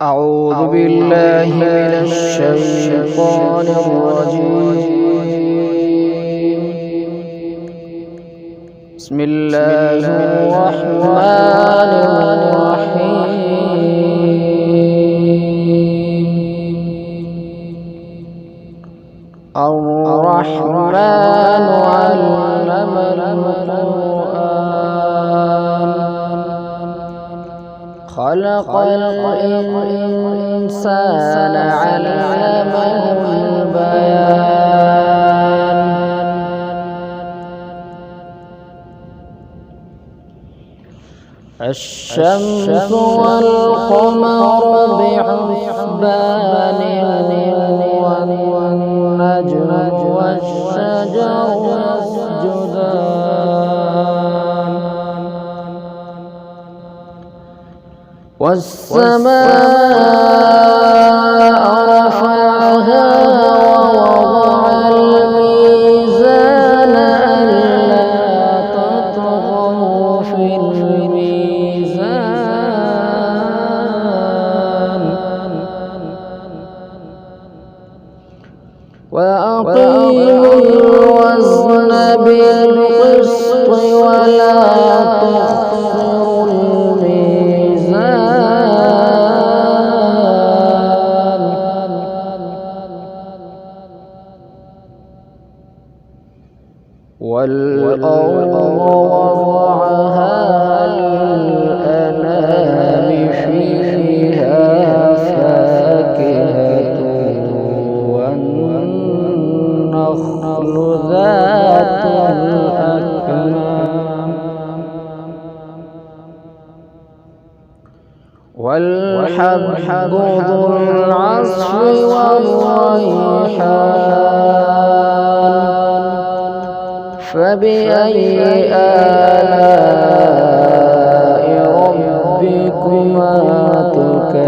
أعوذ بالله من الشيطان الرجيم. بسم الله الرحمن الرحيم. الرحمن علم القرآن خلق الإنسان علمه البيان. الشمس والقمر بحسبان والنجم والشجر يسجدان والسماء رفعها ووضع الميزان ألا تطغوا في الميزان وأقيموا الوزن بالقسط ولا تخسروا الميزان والأرض وضعها للأنام فيها فاكهة والنخل ذات الأكمام والحب ذو العصف والريحان فبأي آلاء ربكما تكذبان.